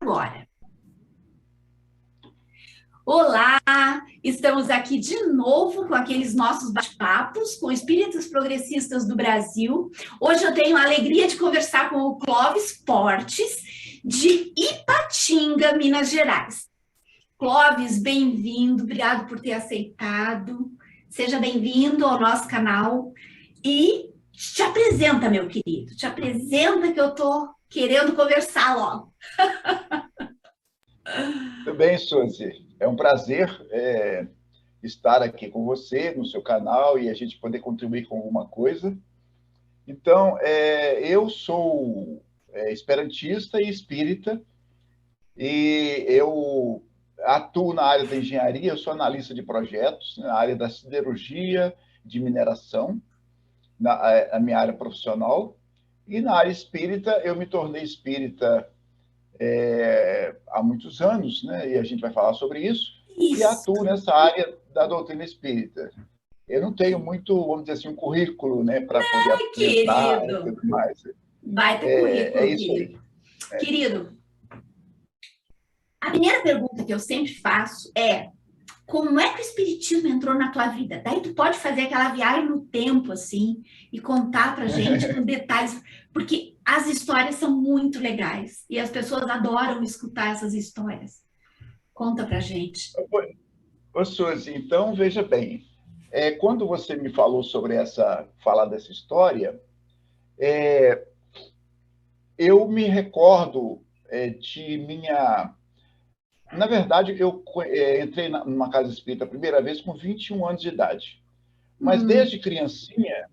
agora. Olá, estamos aqui de novo com aqueles nossos bate-papos com espíritos progressistas do Brasil. Hoje eu tenho a alegria de conversar com o Clóvis Portes, de Ipatinga, Minas Gerais. Clóvis, bem-vindo, obrigado por ter aceitado. Seja bem-vindo ao nosso canal e te apresenta, meu querido, te apresenta que eu estou querendo conversar logo. Tudo bem, Suzy? É um prazer estar aqui com você no seu canal e a gente poder contribuir com alguma coisa. Então, eu sou esperantista e espírita e eu atuo na área da engenharia, eu sou analista de projetos, na área da siderurgia, de mineração, a minha área profissional. E na área espírita, eu me tornei espírita há muitos anos, né? E a gente vai falar sobre isso, e atuo nessa área da doutrina espírita. Eu não tenho muito, vamos dizer assim, um currículo, né, para poder apresentar e tudo mais. Baita currículo, é isso aí. Querido, a primeira pergunta que eu sempre faço é: como é que o espiritismo entrou na tua vida? Daí tu pode fazer aquela viagem no tempo, assim, e contar pra gente com detalhes, porque as histórias são muito legais e as pessoas adoram escutar essas histórias. Conta pra gente. Ô, Suzy, então, veja bem, quando você me falou sobre falar dessa história, eu me recordo de minha... Na verdade, eu entrei numa casa espírita a primeira vez com 21 anos de idade. Mas desde criancinha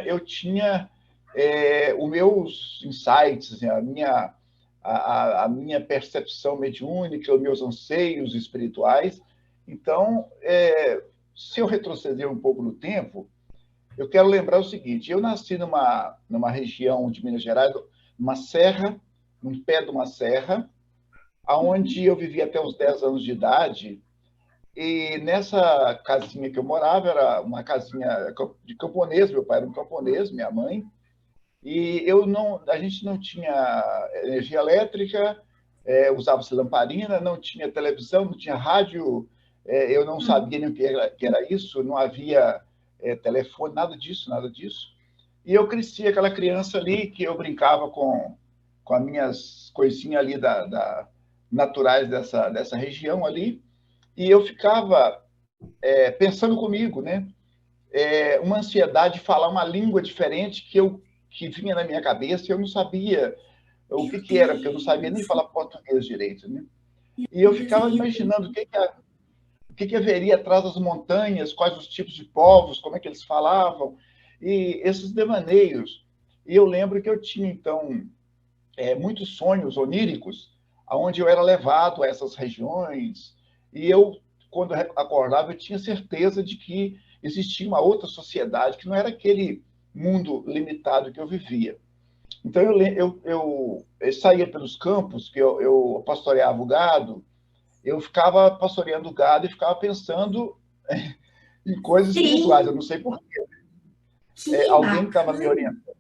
eu tinha os meus insights, assim, a minha percepção mediúnica, os meus anseios espirituais. Então, se eu retroceder um pouco no tempo, eu quero lembrar o seguinte: eu nasci numa região de Minas Gerais, numa serra, num pé de uma serra, onde eu vivia até os 10 anos de idade. E nessa casinha que eu morava, era uma casinha de camponês, meu pai era um camponês, minha mãe, e a gente não tinha energia elétrica, usava-se lamparina, não tinha televisão, não tinha rádio, eu não sabia nem o que era isso, não havia telefone, nada disso, nada disso. E eu cresci aquela criança ali que eu brincava com as minhas coisinhas ali naturais dessa região ali, e eu ficava pensando comigo, né? Uma ansiedade de falar uma língua diferente que vinha na minha cabeça, e eu não sabia o que era, porque eu não sabia nem falar português direito, né? E eu ficava imaginando o que haveria atrás das montanhas, quais os tipos de povos, como é que eles falavam, e esses devaneios. E eu lembro que eu tinha, então, muitos sonhos oníricos, onde eu era levado a essas regiões, e eu, quando acordava, eu tinha certeza de que existia uma outra sociedade, que não era aquele mundo limitado que eu vivia. Então, eu saía pelos campos, que eu pastoreava o gado, eu ficava pastoreando o gado e ficava pensando em coisas espirituais, eu não sei porquê. Alguém estava me orientando.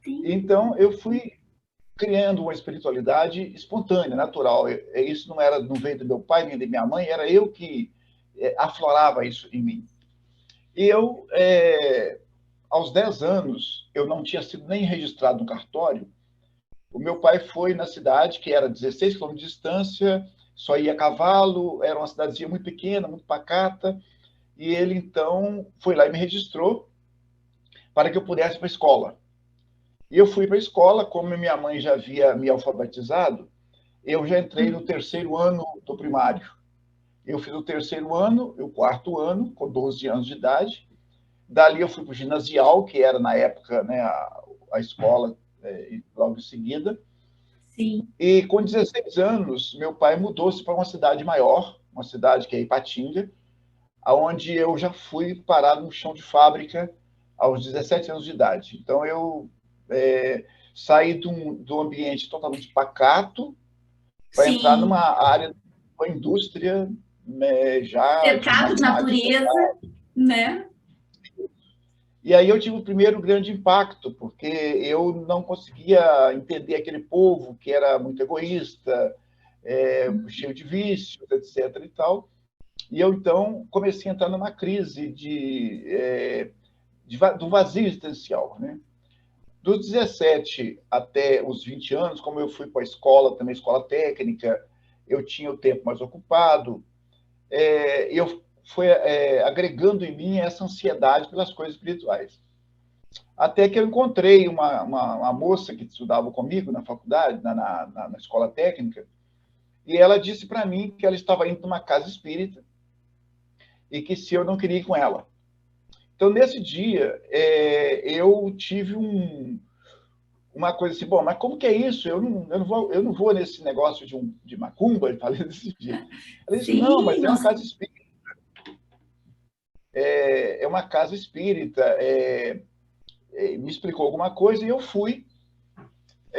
Então, eu fui criando uma espiritualidade espontânea, natural. Isso não veio do meu pai nem da minha mãe, era eu que aflorava isso em mim. E eu, aos 10 anos, eu não tinha sido nem registrado no cartório. O meu pai foi na cidade, que era 16 quilômetros de distância, só ia a cavalo, era uma cidadezinha muito pequena, muito pacata, e ele, então, foi lá e me registrou para que eu pudesse ir para a escola. E eu fui para a escola, como minha mãe já havia me alfabetizado, eu já entrei no terceiro ano do primário. Eu fiz o terceiro ano, o quarto ano, com 12 anos de idade. Dali eu fui para o ginasial, que era, na época, né, a escola, logo em seguida. Sim. E com 16 anos, meu pai mudou-se para uma cidade maior, uma cidade que é Ipatinga, onde eu já fui parado no chão de fábrica aos 17 anos de idade. Então, eu saí do ambiente totalmente pacato para entrar numa área, uma indústria já cercado de natureza, né? E aí eu tive o primeiro grande impacto, porque eu não conseguia entender aquele povo que era muito egoísta, cheio de vícios, etc. e tal. E eu, então, comecei a entrar numa crise do vazio existencial, né? Dos 17 até os 20 anos, como eu fui para a escola, também escola técnica, eu tinha o tempo mais ocupado, eu fui agregando em mim essa ansiedade pelas coisas espirituais. Até que eu encontrei uma moça que estudava comigo na faculdade, na escola técnica, e ela disse para mim que ela estava indo numa casa espírita e que se eu não queria ir com ela. Então, nesse dia, eu tive uma coisa assim, bom, mas como que é isso? Eu não vou nesse negócio de macumba, eu falei desse jeito. Ela disse, não, mas Sim, é uma casa espírita. É uma casa espírita. Me explicou alguma coisa e eu fui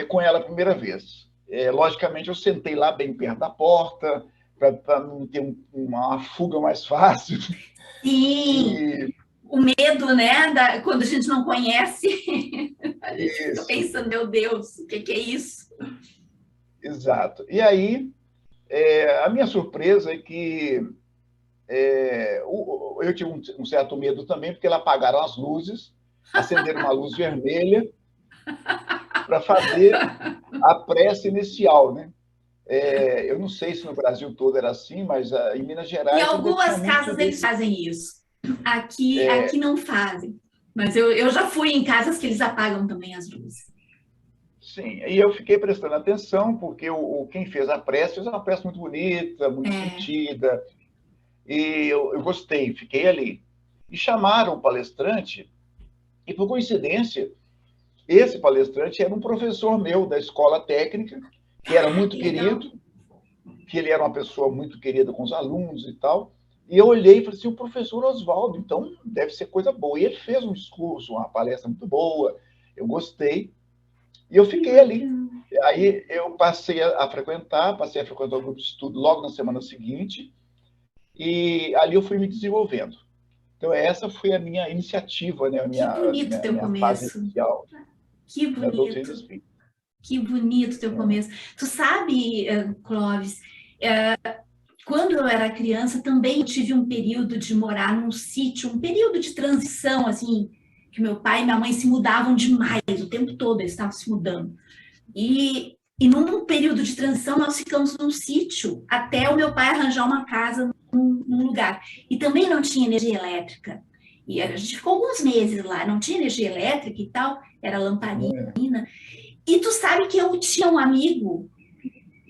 com ela a primeira vez. Logicamente, eu sentei lá bem perto da porta, para não ter uma fuga mais fácil. sim. E, O medo, né? Quando a gente não conhece, a gente fica isso, pensando, meu Deus, o que é isso? exato. E aí, a minha surpresa é que eu tive um certo medo também, porque eles apagaram as luzes, acenderam uma luz vermelha para fazer a prece inicial, né? Eu não sei se no Brasil todo era assim, mas em Minas Em Gerais ainda tinha algumas muito casas eles desse. fazem isso. Aqui não fazem. Mas eu já fui em casas que eles apagam também as luzes. Sim, e eu fiquei prestando atenção, porque quem fez a prece fez uma prece muito bonita, muito É, sentida, e eu gostei, fiquei ali. E chamaram o palestrante, e por coincidência, esse palestrante era um professor meu da escola técnica, que era muito que legal. querido, que ele era uma pessoa muito querida com os alunos e tal. E eu olhei e falei assim, o professor Oswaldo, então deve ser coisa boa. E ele fez um discurso, uma palestra muito boa, eu gostei, e eu Que fiquei ali. bacana. Aí eu passei a frequentar o grupo de estudo logo na semana seguinte, e ali eu fui me desenvolvendo. Então, essa foi a minha iniciativa, né? Que bonito teu Minha fase começo. inicial Que na doutrina bonito. espírita. Que bonito teu começo. Tu sabe, Clóvis, quando eu era criança, também tive um período de morar num sítio, um período de transição, assim, que meu pai e minha mãe se mudavam demais, o tempo todo eles estavam se mudando. E num período de transição, nós ficamos num sítio até o meu pai arranjar uma casa num lugar. E também não tinha energia elétrica. E a gente ficou alguns meses lá, não tinha energia elétrica e tal, era lamparina. E tu sabe que eu tinha um amigo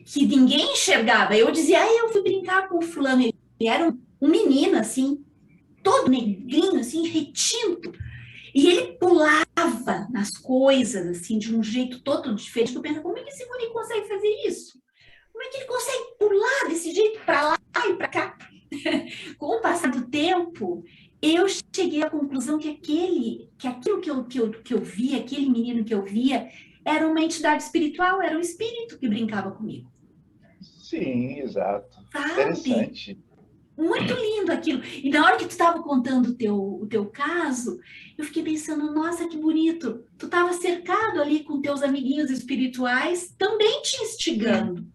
que ninguém enxergava. Eu dizia, eu fui brincar com o fulano. Ele era um menino, assim, todo negrinho, assim, retinto. E ele pulava nas coisas, assim, de um jeito todo diferente. Eu penso, como é que esse guri consegue fazer isso? Como é que ele consegue pular desse jeito para lá e para cá? Com o passar do tempo, eu cheguei à conclusão que aquilo que eu via, aquele menino que eu via, era uma entidade espiritual, era um espírito que brincava comigo, Sim, exato. sabe? Interessante. Muito lindo aquilo. E na hora que tu estava contando o teu caso, eu fiquei pensando, nossa, que bonito. Tu estava cercado ali com teus amiguinhos espirituais, também te Sim, instigando,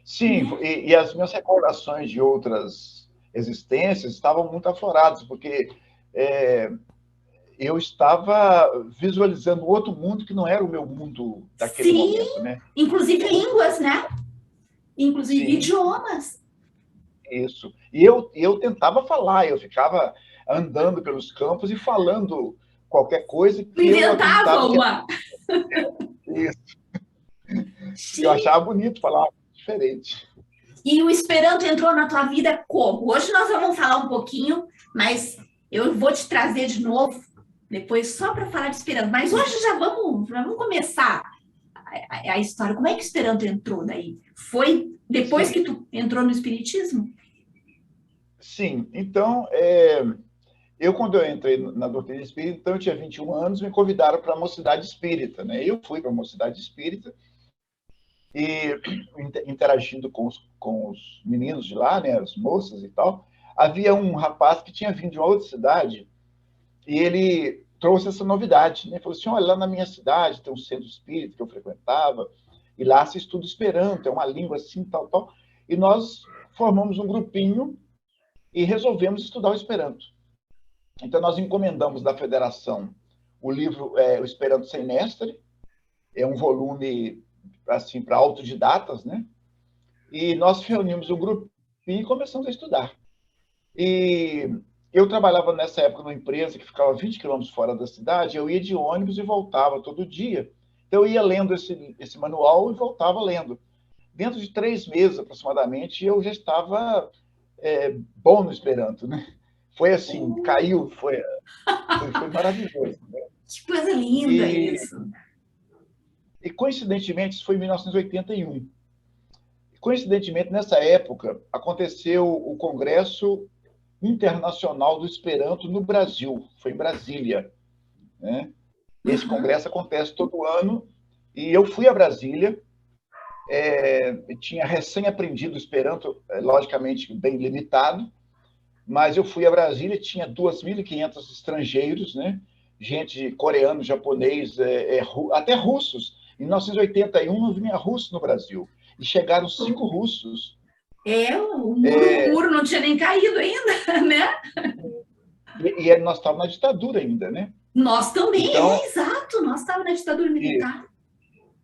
sim, né? e as minhas recordações de outras existências estavam muito afloradas, porque é, eu estava visualizando outro mundo que não era o meu mundo daquele Sim, momento, né? inclusive Outro, línguas, né? Inclusive sim, idiomas. isso. E eu tentava falar, eu ficava andando pelos campos e falando qualquer coisa Tu que eu inventava acreditava que era uma. isso. E eu Sim. achava bonito falar diferente. E o Esperanto entrou na tua vida como? Hoje nós vamos falar um pouquinho, mas eu vou te trazer de novo depois só para falar de Esperanto. Mas hoje já vamos começar a história. Como é que o Esperanto entrou daí? Foi depois Sim, que tu entrou no Espiritismo? sim. Então, quando eu entrei na doutrina espírita, então eu tinha 21 anos, me convidaram para a Mocidade Espírita, né? Eu fui para a Mocidade Espírita e interagindo com os meninos de lá, né, as moças e tal, havia um rapaz que tinha vindo de uma outra cidade E ele trouxe essa novidade, né? Falou assim, olha, lá na minha cidade tem um centro espírita que eu frequentava, e lá se estuda Esperanto, é uma língua assim, tal, tal. E nós formamos um grupinho e resolvemos estudar o Esperanto. Então, nós encomendamos da federação o livro O Esperanto Sem Mestre, é um volume assim para autodidatas, né? E nós reunimos um grupinho e começamos a estudar. E eu trabalhava nessa época numa empresa que ficava 20 quilômetros fora da cidade, eu ia de ônibus e voltava todo dia. Então, eu ia lendo esse manual e voltava lendo. Dentro de 3 meses, aproximadamente, eu já estava bom no Esperanto, né? Foi assim, caiu, foi maravilhoso. Né? Que coisa linda E, isso. e, coincidentemente, isso foi em 1981. Coincidentemente, nessa época, aconteceu o Congresso Internacional do Esperanto no Brasil, foi em Brasília. Né? Esse congresso acontece todo ano, e eu fui a Brasília, tinha recém-aprendido Esperanto, logicamente bem limitado, mas eu fui a Brasília, tinha 2.500 estrangeiros, né? Gente coreano, japonês, até russos. Em 1981 vinha russo no Brasil, e chegaram 5 russos. O muro não tinha nem caído ainda, né? E nós estávamos na ditadura ainda, né? Nós também, então, exato, nós estávamos na ditadura militar.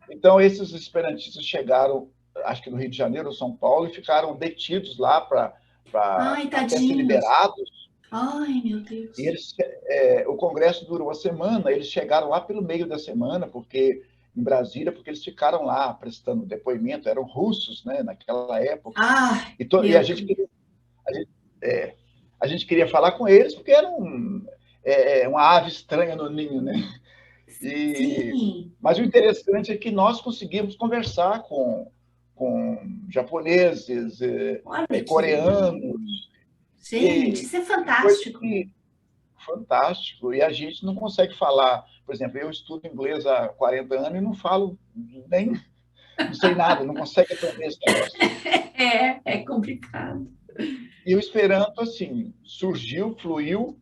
Então, esses esperantistas chegaram, acho que no Rio de Janeiro ou São Paulo, e ficaram detidos lá para até ser liberados. Ai, meu Deus. E o congresso durou uma semana, eles chegaram lá pelo meio da semana, porque em Brasília, porque eles ficaram lá prestando depoimento, eram russos, né, naquela época. E a gente queria falar com eles, porque era uma ave estranha no ninho, né? Mas o interessante é que nós conseguimos conversar com japoneses, coreanos. Gente, isso é fantástico. Fantástico. E a gente não consegue falar. Por exemplo, eu estudo inglês há 40 anos e não falo não sei nada, não consegue aprender esse negócio. É complicado. E o Esperanto, assim, surgiu, fluiu,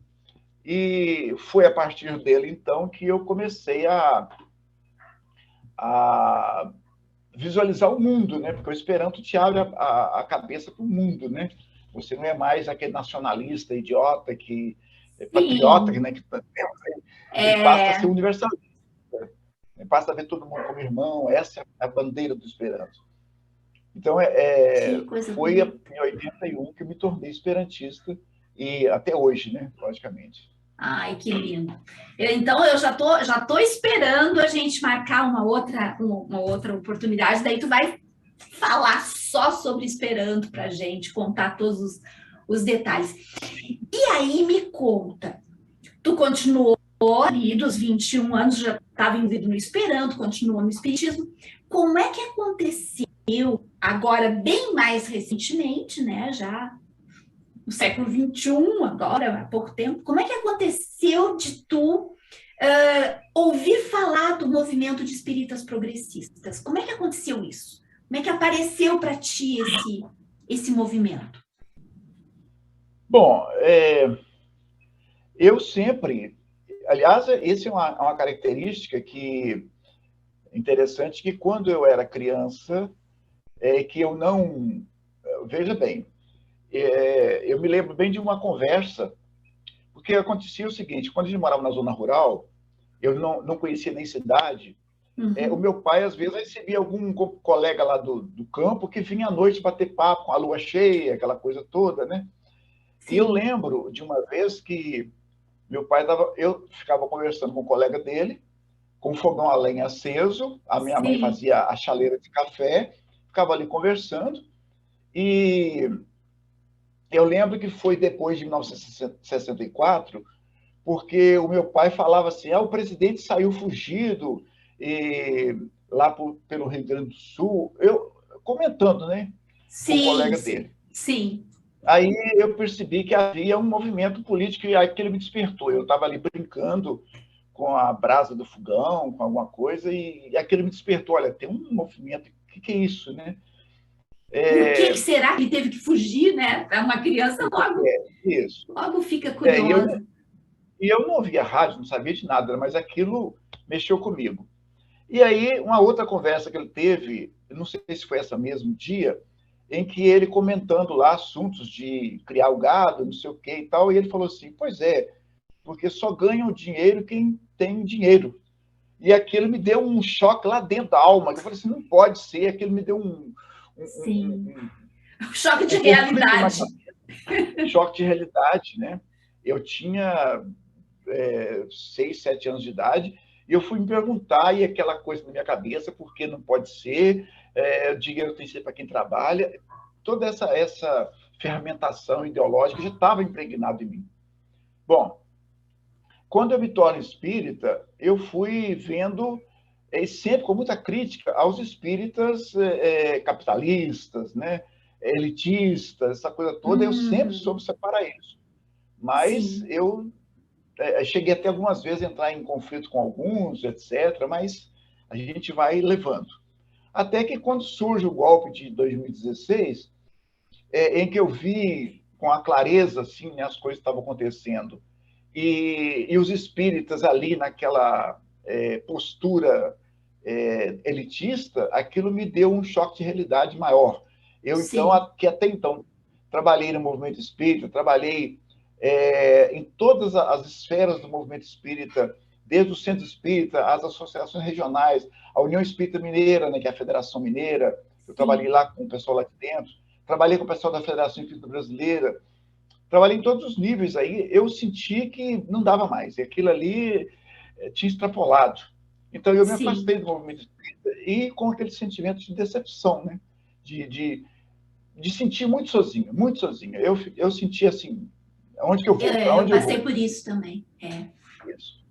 e foi a partir dele, então, que eu comecei a visualizar o mundo, né? Porque o Esperanto te abre a cabeça para o mundo, né? Você não é mais aquele nacionalista idiota patriota, né? Que passa a ser universalista. Passa a ver todo mundo como irmão. Essa é a bandeira do Esperanto. Então, foi em 81 que eu me tornei esperantista, e até hoje, né? Logicamente. Ai, que lindo. Então, eu já tô esperando a gente marcar uma outra oportunidade, daí tu vai falar só sobre Esperanto para a gente, contar todos os detalhes. E aí, me conta, tu continuou ali dos 21 anos, já estava envolvido no Esperanto, continuou no Espiritismo. Como é que aconteceu, agora bem mais recentemente, né, já no século XXI, agora, há pouco tempo, como é que aconteceu de tu ouvir falar do movimento de espíritas progressistas? Como é que aconteceu isso? Como é que apareceu para ti esse movimento? Bom, eu sempre... Aliás, essa é uma característica interessante, que quando eu era criança, que eu não... Veja bem, eu me lembro bem de uma conversa, porque acontecia o seguinte: quando a gente morava na zona rural, eu não conhecia nem cidade. O meu pai, às vezes, recebia algum colega lá do campo que vinha à noite bater papo com a lua cheia, aquela coisa toda, né? Sim. E eu lembro de uma vez que meu pai eu ficava conversando com um colega dele, com o fogão a lenha aceso, a minha mãe fazia a chaleira de café, ficava ali conversando, e eu lembro que foi depois de 1964, porque o meu pai falava assim: o presidente saiu fugido lá pelo Rio Grande do Sul, comentando, né, com o colega dele. Sim. Aí eu percebi que havia um movimento político, e aí que ele me despertou. Eu estava ali brincando com a brasa do fogão, com alguma coisa, e aquele me despertou: olha, tem um movimento, o que é isso, né? Por que será que ele teve que fugir, né? É uma criança, logo fica curiosa. E eu não ouvia rádio, não sabia de nada, mas aquilo mexeu comigo. E aí, uma outra conversa que ele teve, não sei se foi esse mesmo dia, em que ele comentando lá assuntos de criar o gado, não sei o que e tal, e ele falou assim, pois é, porque só ganha o dinheiro quem tem dinheiro. E aquilo me deu um choque lá dentro da alma. Eu falei assim, não pode ser. Aquilo me deu Sim. Choque de um conflito na realidade. cabeça, choque de realidade, né? Eu tinha 6, 7 anos de idade, e eu fui me perguntar, e aquela coisa na minha cabeça, por que não pode ser? O dinheiro tem que ser para quem trabalha. Toda essa fermentação ideológica já estava impregnada em mim. Bom, quando eu me torno espírita, eu fui vendo, sempre com muita crítica, aos espíritas capitalistas, né? Elitistas, essa coisa toda, eu sempre soube separar isso. Mas Sim. eu cheguei até algumas vezes a entrar em conflito com alguns, etc., mas a gente vai levando. Até que quando surge o golpe de 2016, em que eu vi com a clareza assim, né, as coisas que estavam acontecendo, e os espíritas ali naquela postura elitista, aquilo me deu um choque de realidade maior. Eu, então, Sim. que até então trabalhei no movimento espírita, trabalhei em todas as esferas do movimento espírita, desde o centro espírita, as associações regionais, a União Espírita Mineira, né, que é a Federação Mineira, eu trabalhei Sim. lá com o pessoal lá de dentro, trabalhei com o pessoal da Federação Espírita Brasileira, trabalhei em todos os níveis aí, eu senti que não dava mais, e aquilo ali tinha extrapolado. Então eu me Sim. afastei do movimento espírita e com aquele sentimento de decepção, né? De, de, de sentir muito sozinho, muito sozinho. Eu senti assim, aonde que eu vou? Para Eu onde eu passei vou? por isso também. Isso.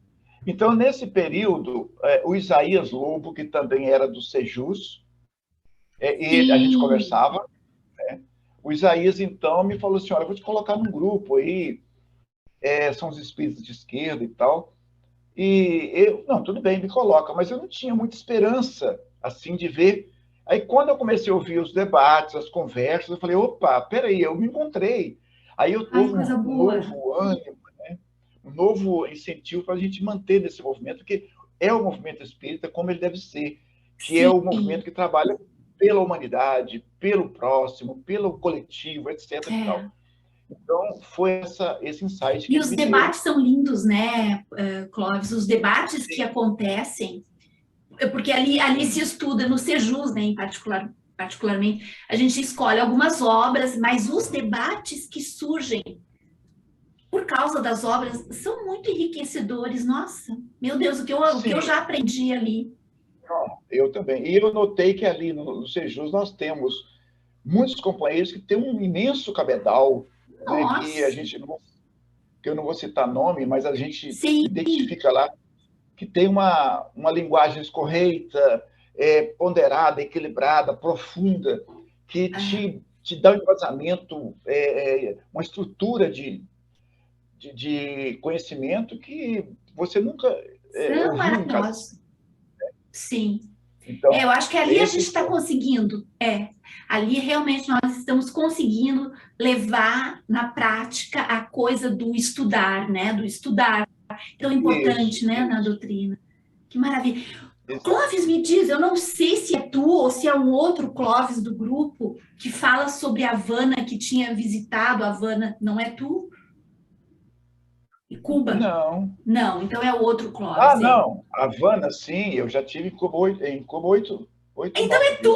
Então, nesse período, o Isaías Lobo, que também era do Sejus, e a gente Sim. conversava, o Isaías, então, me falou assim, olha, eu vou te colocar num grupo aí, são os espíritos de esquerda e tal, e eu, não, tudo bem, me coloca, mas eu não tinha muita esperança, assim, de ver. Aí, quando eu comecei a ouvir os debates, as conversas, eu falei, opa, peraí, eu me encontrei. Aí eu Ai, houve coisa um boa. novo ânimo, um novo incentivo para a gente manter nesse movimento, que é o movimento espírita como ele deve ser, que é o movimento Sim. que trabalha pela humanidade, pelo próximo, pelo coletivo, etc. E É. tal. Então, foi esse insight que E ele os me deu. debates são lindos, né, Clóvis? Os debates que acontecem, porque ali se Sim, estuda no Sejus, né, particularmente, a gente escolhe algumas obras, mas os debates que surgem por causa das obras são muito enriquecedores. Nossa, meu Deus, o que eu sim, já aprendi ali. eu também. E eu notei que ali no Sejus nós temos muitos companheiros que têm um imenso cabedal, né, Nossa, que eu não vou citar nome, mas a gente sim, identifica lá que tem uma linguagem escorreita, ponderada, equilibrada, profunda, que te dá um embasamento, uma estrutura de conhecimento que você nunca são ouviu em casa. maravilhosos. Sim. Então, Eu acho que ali a gente esse está conseguindo. Ali realmente nós estamos conseguindo levar na prática a coisa do estudar, né? Do estudar, tão importante, isso, né? Na isso, doutrina. Que maravilha. exato. Clóvis, me diz, eu não sei se é tu ou se é um outro Clóvis do grupo que fala sobre a Havana, que tinha visitado a Havana. Não é tu? E Cuba? Não. Não, então é o outro Ah, Clóvis, é. não. Havana, sim, eu já tive em Cuba oito, Então nove é vezes, parece. tu!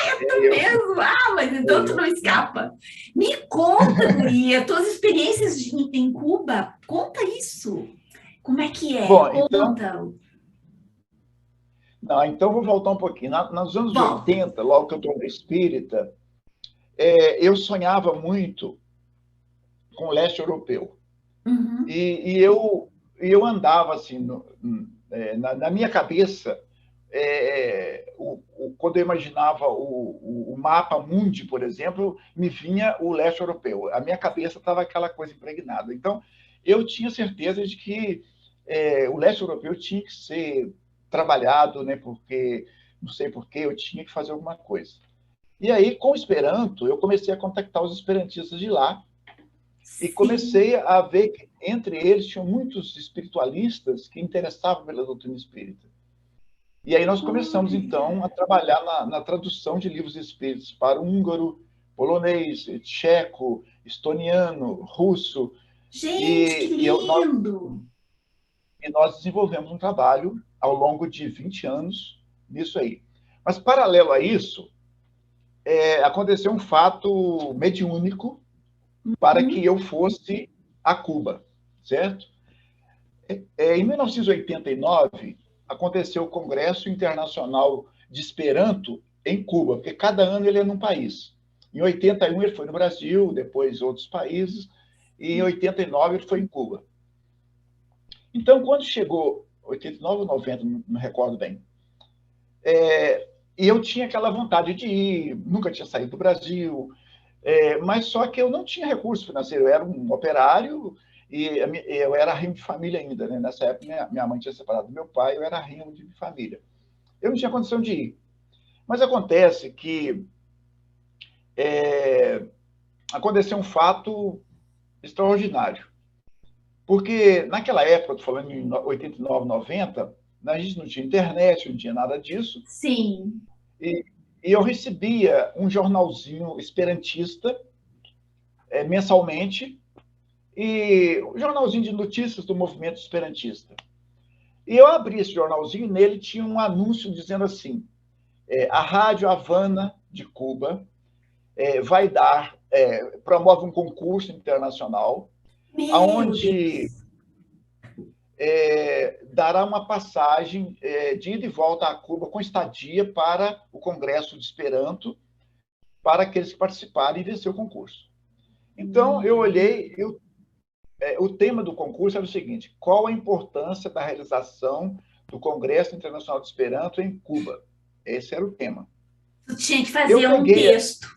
É tu Eu, mesmo? Ah, mas então tu eu, não sim. escapa. Me conta, guria, tuas experiências em Cuba. Conta isso. Como é que é? Bom, então, Conta. não, então vou voltar um pouquinho. Nos anos Volta. 80, logo que eu tornei espírita, eu sonhava muito com o leste europeu. Uhum. E eu andava assim, na minha cabeça, quando eu imaginava o mapa mundi, por exemplo, me vinha o leste europeu. A minha cabeça estava aquela coisa impregnada. Então, eu tinha certeza de que o leste europeu tinha que ser trabalhado, né, porque, não sei porquê, eu tinha que fazer alguma coisa. E aí, com o Esperanto, eu comecei a contactar os esperantistas de lá, E Sim. comecei a ver que entre eles tinham muitos espiritualistas que interessavam pela doutrina espírita. E aí nós começamos, então, a trabalhar na tradução de livros espíritas para húngaro, polonês, tcheco, estoniano, russo. Gente, que E, e, eu- nós, lindo! e nós desenvolvemos um trabalho ao longo de 20 anos nisso aí. Mas, paralelo a isso, aconteceu um fato mediúnico para que Hum, eu fosse a Cuba, certo? Em 1989, aconteceu o Congresso Internacional de Esperanto em Cuba, porque cada ano ele é num país. Em 81 ele foi no Brasil, depois outros países, e em 89 ele foi em Cuba. Então, quando chegou 89 ou 90, não recordo bem, e eu tinha aquela vontade de ir, nunca tinha saído do Brasil, mas só que eu não tinha recurso financeiro, eu era um operário e eu era rimo de família ainda, né? Nessa época minha mãe tinha separado do meu pai, eu era rimo de família. Eu não tinha condição de ir. Mas acontece que é, aconteceu um fato extraordinário. Porque naquela época, estou falando em 89, 90, a gente não tinha internet, não tinha nada disso, sim. e, e eu recebia um jornalzinho esperantista mensalmente, e um jornalzinho de notícias do movimento esperantista. E eu abri esse jornalzinho e nele tinha um anúncio dizendo assim: a Rádio Havana de Cuba vai promove um concurso internacional, Meu onde Deus. dará uma passagem de ida e volta a Cuba com estadia para o Congresso de Esperanto, para aqueles que participarem e vencer o concurso. Então, eu olhei, o tema do concurso era o seguinte: qual a importância da realização do Congresso Internacional de Esperanto em Cuba? Esse era o tema. Tu tinha que Eu fazer um peguei texto.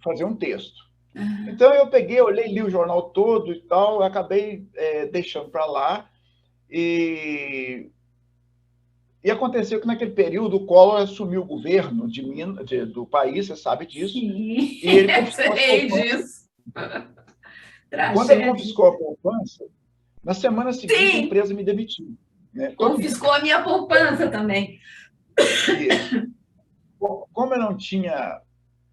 fazer um texto. Ah, Então eu peguei, olhei, li o jornal todo e tal, acabei deixando para lá e aconteceu que naquele período o Collor assumiu o governo do país, você sabe disso, sim, e ele confiscou as sei poupanças. disso. Quando ele Tragédia. confiscou a poupança, na semana seguinte a Sim, empresa me demitiu, né? Todo mundo. confiscou a minha poupança também. Isso. Como eu não tinha,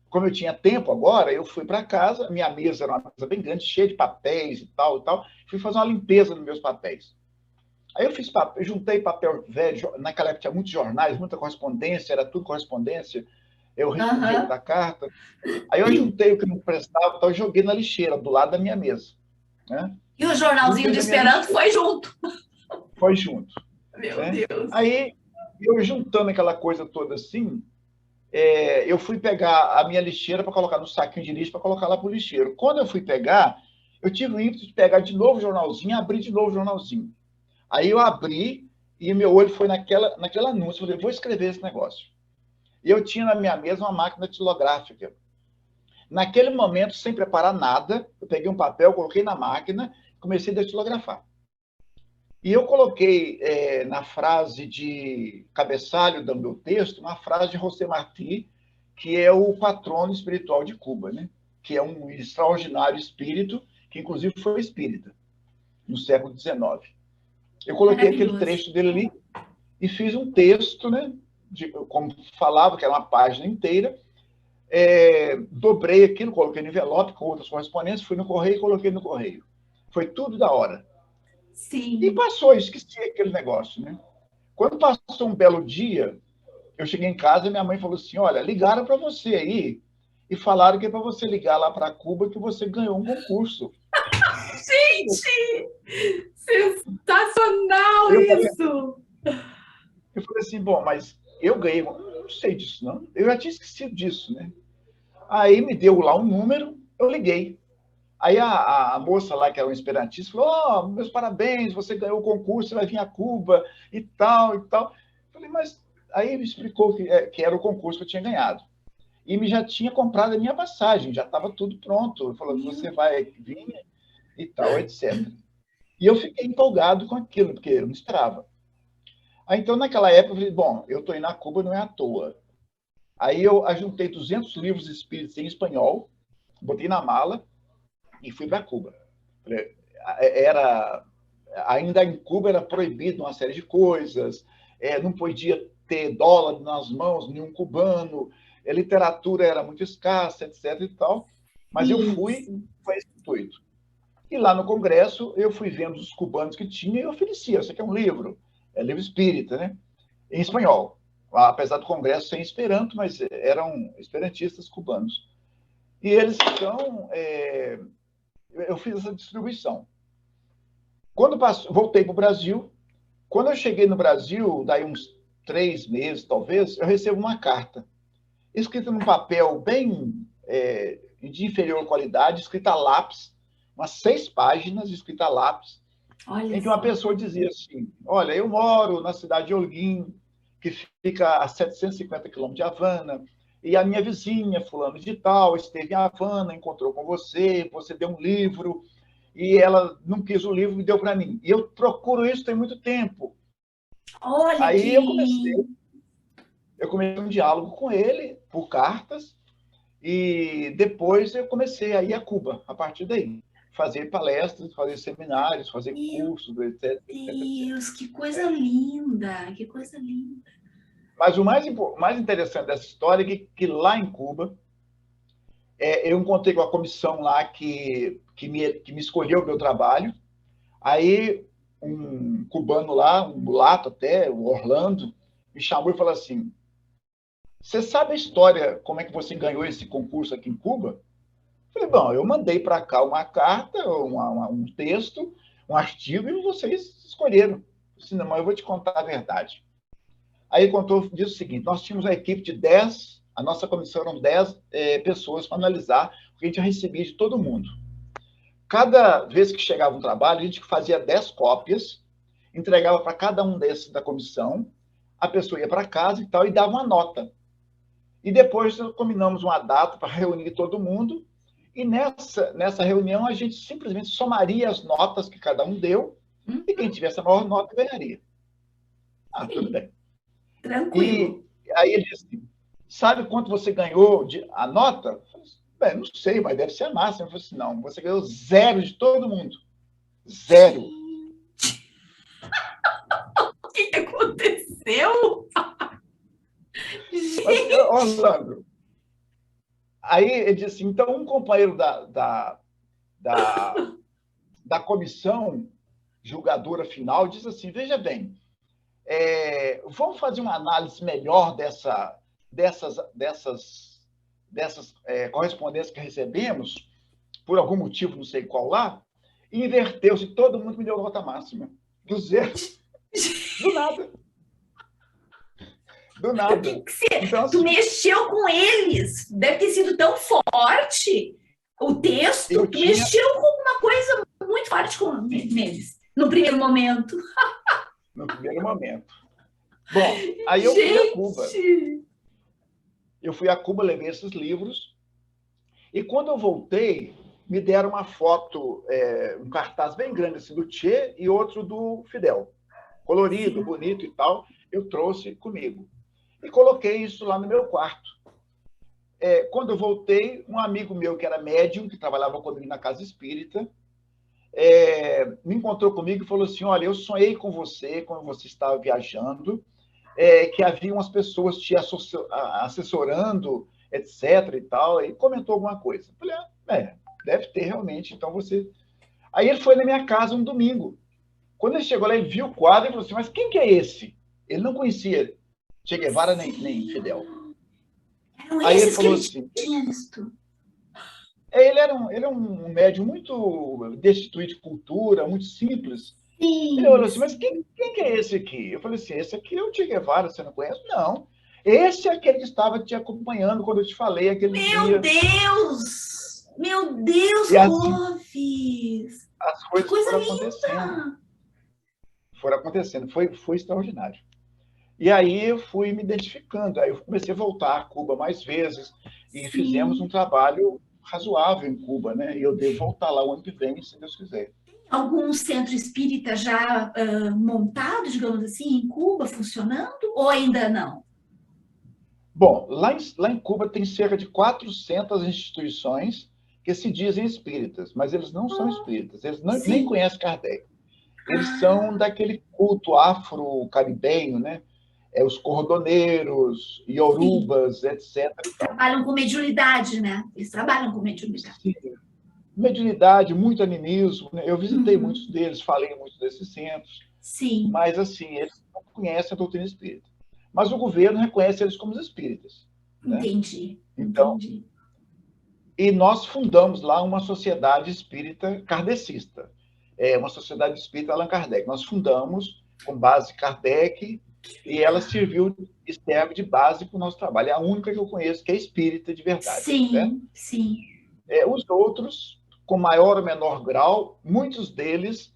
como eu tinha tempo agora, eu fui para casa, minha mesa era uma mesa bem grande, cheia de papéis e tal e tal, fui fazer uma limpeza nos meus papéis. Aí eu fiz papel, juntei papel velho, naquela época tinha muitos jornais, muita correspondência, era tudo correspondência, eu respondia Aham. muita carta. Aí eu juntei o que não prestava, então eu joguei na lixeira, do lado da minha mesa. Né? E o jornalzinho Juntei de na minha Esperanto lixeira, foi junto. foi junto. Meu Né? Deus. Aí eu juntando aquela coisa toda assim, eu fui pegar a minha lixeira para colocar no saquinho de lixo para colocar lá para o lixeiro. Quando eu fui pegar, eu tive o ímpeto de pegar de novo o jornalzinho e abrir de novo o jornalzinho. Aí eu abri e meu olho foi naquele anúncio. Eu falei, vou escrever esse negócio. E eu tinha na minha mesa uma máquina tilográfica. Naquele momento, sem preparar nada, eu peguei um papel, coloquei na máquina e comecei a datilografar. E eu coloquei na frase de cabeçalho do meu texto, uma frase de José Martí, que é o patrono espiritual de Cuba, né? Que é um extraordinário espírito, que inclusive foi espírita, no século XIX. Eu coloquei aquele Maravilhoso. trecho dele ali e fiz um texto, né? Como falava, que era uma página inteira, dobrei aquilo, coloquei no envelope com outras correspondências, fui no correio e coloquei no correio. Foi tudo da hora. E Sim. passou, esqueci aquele negócio, né? Quando passou um belo dia, eu cheguei em casa e minha mãe falou assim: olha, ligaram para você aí e falaram que é para você ligar lá para Cuba que você ganhou um concurso. Gente, sensacional Eu falei, isso. eu falei assim: bom, mas eu ganhei, eu não sei disso, não. Eu já tinha esquecido disso, né? Aí me deu lá um número, eu liguei. Aí a moça lá, que era um esperantista, falou: oh, meus parabéns, você ganhou o concurso, você vai vir a Cuba e tal, e tal. Eu falei, mas aí ele explicou que era o concurso que eu tinha ganhado. E me já tinha comprado a minha passagem, já estava tudo pronto. Ele falou: você Meu... vai vir e tal, etc. E eu fiquei empolgado com aquilo, porque eu não esperava. Aí, então, naquela época, eu falei: bom, eu estou indo a Cuba, não é à toa. Aí eu ajuntei 200 livros espíritas em espanhol, botei na mala, e fui para Cuba. Ainda em Cuba era proibido uma série de coisas, não podia ter dólar nas mãos, nenhum cubano, a literatura era muito escassa, etc. e tal. Mas eu fui com esse intuito. E lá no Congresso, eu fui vendo os cubanos que tinha e oferecia. Isso aqui é um livro, é livro espírita, né? Em espanhol. Apesar do Congresso ser em Esperanto, mas eram esperantistas cubanos. E eles, então, eu fiz essa distribuição. Quando voltei para o Brasil, quando eu cheguei no Brasil, daí uns 3 meses, talvez, eu recebo uma carta, escrita num papel bem de inferior qualidade, escrita a lápis, umas 6 páginas, escrita a lápis, em que uma pessoa dizia assim, olha, eu moro na cidade de Holguín, que fica a 750 quilômetros de Havana, e a minha vizinha, fulano de tal, esteve em Havana, encontrou com você, você deu um livro, e ela não quis o livro e deu para mim. E eu procuro isso tem muito tempo. Olha Aí que... eu comecei um diálogo com ele, por cartas, e depois eu comecei a ir a Cuba, a partir daí. Fazer palestras, fazer seminários, fazer cursos, etc. Deus, que coisa linda, que coisa linda. Mas o mais interessante dessa história é que lá em Cuba, eu encontrei com a comissão lá que me escolheu o meu trabalho. Aí um cubano lá, um mulato até, o Orlando, me chamou e falou assim, você sabe a história, como é que você ganhou esse concurso aqui em Cuba? Eu falei, bom, eu mandei para cá uma carta, um texto, um artigo, e vocês escolheram. Eu disse, não, mas eu vou te contar a verdade. Aí ele contou, disse o seguinte, nós tínhamos uma equipe de 10, a nossa comissão eram 10 pessoas para analisar o que a gente recebia de todo mundo. Cada vez que chegava um trabalho, a gente fazia 10 cópias, entregava para cada um desses da comissão, a pessoa ia para casa e tal, e dava uma nota. E depois combinamos uma data para reunir todo mundo, e nessa reunião a gente simplesmente somaria as notas que cada um deu, e quem tivesse a maior nota ganharia. Ah, tudo bem. Tranquilo. E aí ele disse, sabe quanto você ganhou a nota? Eu falei, bem, não sei, mas deve ser a máxima. Eu falei assim, não, você ganhou 0 de todo mundo. 0. O que aconteceu? Mas, Orlando, aí ele disse, então um companheiro da comissão julgadora final diz assim, veja bem, vamos fazer uma análise melhor dessas correspondências que recebemos, por algum motivo, não sei qual lá, e inverteu-se, todo mundo me deu nota máxima. Do 0. Do nada. Do nada. Então, assim, tu mexeu com eles. Deve ter sido tão forte o texto. Tu mexeu com alguma coisa muito forte neles, no primeiro momento. No primeiro momento. Bom, aí eu fui a Cuba. Eu fui a Cuba, levei esses livros, e quando eu voltei, me deram uma foto, um cartaz bem grande assim, do Che e outro do Fidel. Colorido, bonito e tal. Eu trouxe comigo. E coloquei isso lá no meu quarto. Quando eu voltei, um amigo meu que era médium, que trabalhava comigo na casa espírita, me encontrou comigo e falou assim, olha, eu sonhei com você quando você estava viajando, que havia umas pessoas te assessorando, etc. e tal, e comentou alguma coisa. Eu falei, deve ter realmente, então você... Aí ele foi na minha casa um domingo. Quando ele chegou lá, ele viu o quadro e falou assim, mas quem que é esse? Ele não conhecia Che Guevara nem Fidel. Aí ele falou assim... Ele é um médium muito destituído de cultura, muito simples. Sim. Ele falou assim, mas quem que é esse aqui? Eu falei assim, esse aqui é o Che Guevara, você não conhece? Não. Esse é aquele que estava te acompanhando quando eu te falei aquele dia. Meu Deus! Meu Deus, Clóvis! As coisas foram acontecendo. Foram acontecendo. Foi extraordinário. E aí eu fui me identificando. Aí eu comecei a voltar a Cuba mais vezes. E fizemos um trabalho razoável em Cuba, né? E eu devo voltar lá o ano que vem, se Deus quiser. Algum centro espírita já montado, digamos assim, em Cuba, funcionando? Ou ainda não? Bom, lá em Cuba tem cerca de 400 instituições que se dizem espíritas, mas eles não são espíritas, eles Sim. nem conhecem Kardec. Eles são daquele culto afro-caribenho, né? Os cordoneiros, iorubas, etc. Trabalham com mediunidade, né? Eles trabalham com mediunidade. Sim. Mediunidade, muito animismo, né? Eu visitei muitos deles, falei em muitos desses centros, Sim. mas, assim, eles não conhecem a doutrina espírita. Mas o governo reconhece eles como espíritas. Né? Entendi. Então, e nós fundamos lá uma sociedade espírita kardecista, uma sociedade espírita Allan Kardec. Nós fundamos com base Kardec e ela serviu e serve de base para o nosso trabalho. É a única que eu conheço que é espírita de verdade. Sim, certo? sim. Os outros, com maior ou menor grau, muitos deles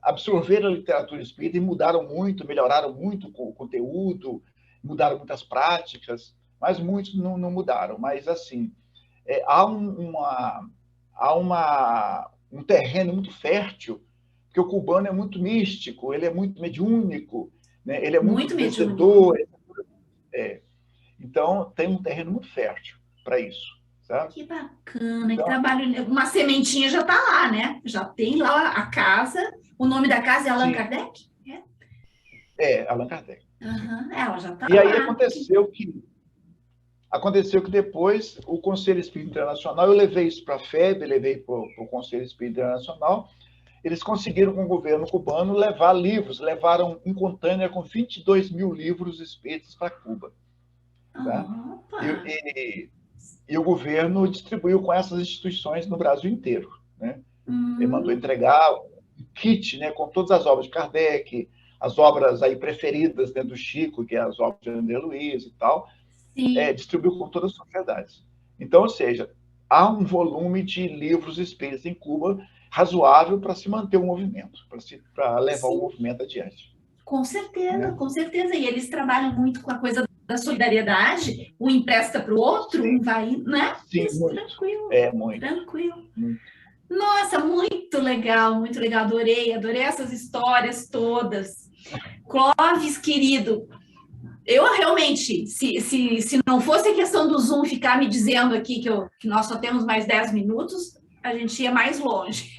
absorveram a literatura espírita e mudaram muito, melhoraram muito o conteúdo, mudaram muitas práticas, mas muitos não mudaram. Mas, assim, há um terreno muito fértil, porque o cubano é muito místico, ele é muito mediúnico, né? Ele é muito vencedor. Então, tem um terreno muito fértil para isso. Sabe? Que bacana, então, trabalho, uma sementinha já está lá, né? Já tem lá a casa, o nome da casa é Allan Kardec? Allan Kardec. Ela já está lá. E aí aconteceu que depois o Conselho Espírita Internacional, eu levei isso para a FEB, levei para o Conselho Espírita Internacional, eles conseguiram com o governo cubano levar livros, levaram em contêiner com 22 mil livros espíritas para Cuba. Tá? E o governo distribuiu com essas instituições no Brasil inteiro. Né? Ele mandou entregar um kit, né, com todas as obras de Kardec, as obras aí preferidas, né, do Chico, que é as obras de André Luiz e tal, distribuiu com todas as sociedades. Então, ou seja, há um volume de livros espíritas em Cuba razoável para se manter o movimento, para levar o movimento adiante. Com certeza, com certeza. E eles trabalham muito com a coisa da solidariedade, um empresta para o outro, um vai, né? Sim, isso, muito. Tranquilo. Muito. Tranquilo. Muito. Nossa, muito legal, adorei essas histórias todas. Clóvis, querido, eu realmente, se não fosse a questão do Zoom ficar me dizendo aqui que nós só temos mais 10 minutos, a gente ia mais longe.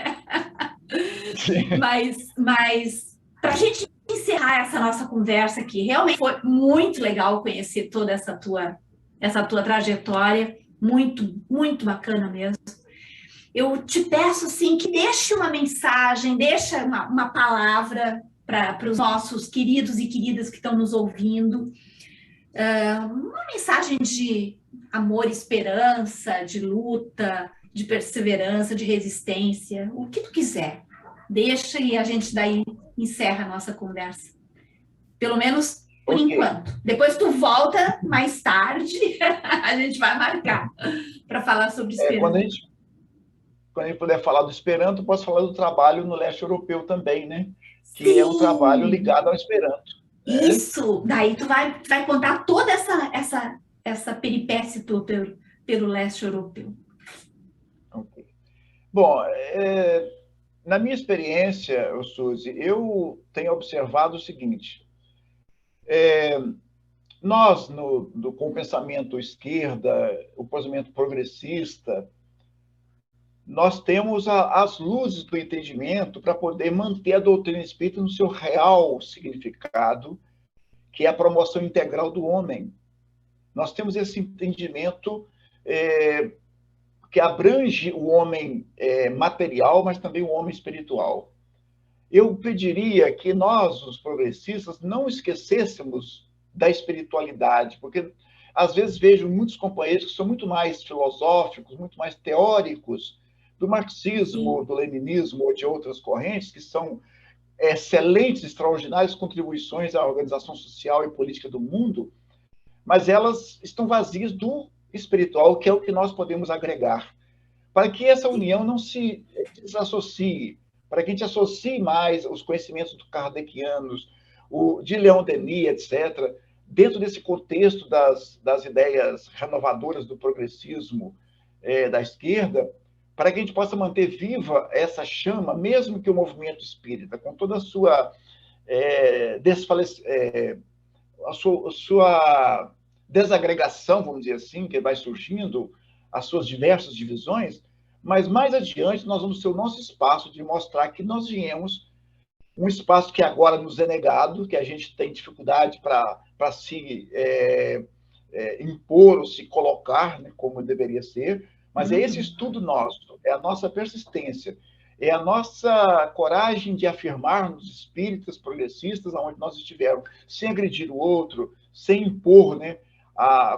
Mas para a gente encerrar essa nossa conversa aqui, realmente foi muito legal conhecer toda essa tua trajetória, muito bacana mesmo. Eu te peço, assim, que deixe uma mensagem, deixe uma palavra para os nossos queridos e queridas que estão nos ouvindo, uma mensagem de amor, esperança, de luta, de perseverança, de resistência, o que tu quiser. Deixa e a gente daí encerra a nossa conversa. Pelo menos por enquanto. Depois tu volta mais tarde, a gente vai marcar para falar sobre esperança. Quando a gente puder falar do Esperanto, eu posso falar do trabalho no leste europeu também, né? Que é um trabalho ligado ao Esperanto. Isso! Daí tu vai contar toda essa peripécia pelo leste europeu. Okay. Bom, na minha experiência, Suzy, eu tenho observado o seguinte. Nós, com o pensamento esquerda, o pensamento progressista, nós temos as luzes do entendimento para poder manter a doutrina espírita no seu real significado, que é a promoção integral do homem. Nós temos esse entendimento que abrange o homem material, mas também o homem espiritual. Eu pediria que nós, os progressistas, não esquecêssemos da espiritualidade, porque às vezes vejo muitos companheiros que são muito mais filosóficos, muito mais teóricos, do marxismo, do leninismo ou de outras correntes, que são excelentes, extraordinárias contribuições à organização social e política do mundo, mas elas estão vazias do espiritual, que é o que nós podemos agregar, para que essa união não se desassocie, para que a gente associe mais os conhecimentos do kardecianos, de Leon Denis, etc., dentro desse contexto das ideias renovadoras do progressismo da esquerda, para que a gente possa manter viva essa chama, mesmo que o movimento espírita, com toda a sua sua desagregação, vamos dizer assim, que vai surgindo, as suas diversas divisões, mas mais adiante nós vamos ter o nosso espaço de mostrar que nós viemos um espaço que agora nos é negado, que a gente tem dificuldade para se impor ou se colocar, né, como deveria ser, mas é esse estudo nosso, é a nossa persistência, é a nossa coragem de afirmar-nos espíritas progressistas aonde nós estivermos, sem agredir o outro, sem impor, né,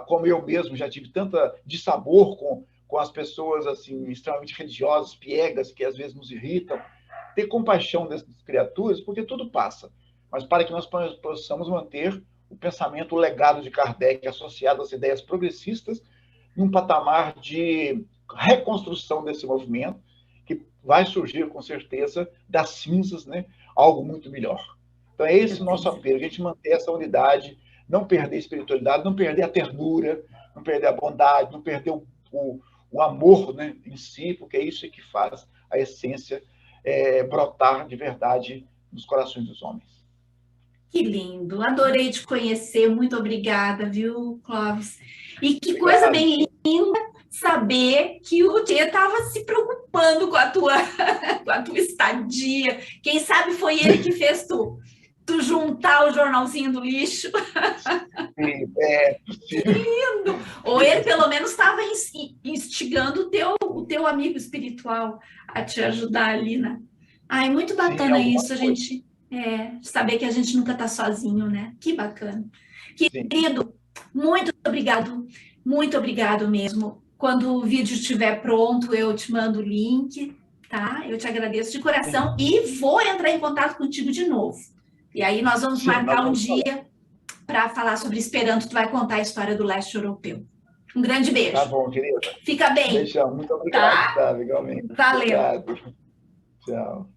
como eu mesmo já tive tanta dissabor com as pessoas assim extremamente religiosas, piegas, que às vezes nos irritam, ter compaixão dessas criaturas, porque tudo passa, mas para que nós possamos manter o pensamento, o legado de Kardec associado às ideias progressistas, num patamar de reconstrução desse movimento, que vai surgir, com certeza, das cinzas, né, algo muito melhor. Então, é esse o nosso apelo, a gente manter essa unidade, não perder a espiritualidade, não perder a ternura, não perder a bondade, não perder o amor, né, em si, porque é isso que faz a essência brotar de verdade nos corações dos homens. Que lindo, adorei te conhecer, muito obrigada, viu, Clóvis? E que coisa bem linda saber que o Tchê estava se preocupando com a tua estadia. Quem sabe foi ele que fez tu juntar o jornalzinho do lixo. Que lindo! Ou ele, pelo menos, estava instigando o teu amigo espiritual a te ajudar ali, né? Ai, muito bacana isso, a gente saber que a gente nunca está sozinho, né? Que bacana. Querido, muito obrigado mesmo. Quando o vídeo estiver pronto, eu te mando o link, tá? Eu te agradeço de coração e vou entrar em contato contigo de novo. E aí nós vamos marcar um dia para falar sobre Esperanto. Tu vai contar a história do leste europeu. Um grande beijo. Tá bom, querida. Fica bem. Beijão, muito obrigado, tá? Legalmente. Valeu. Obrigado. Tchau.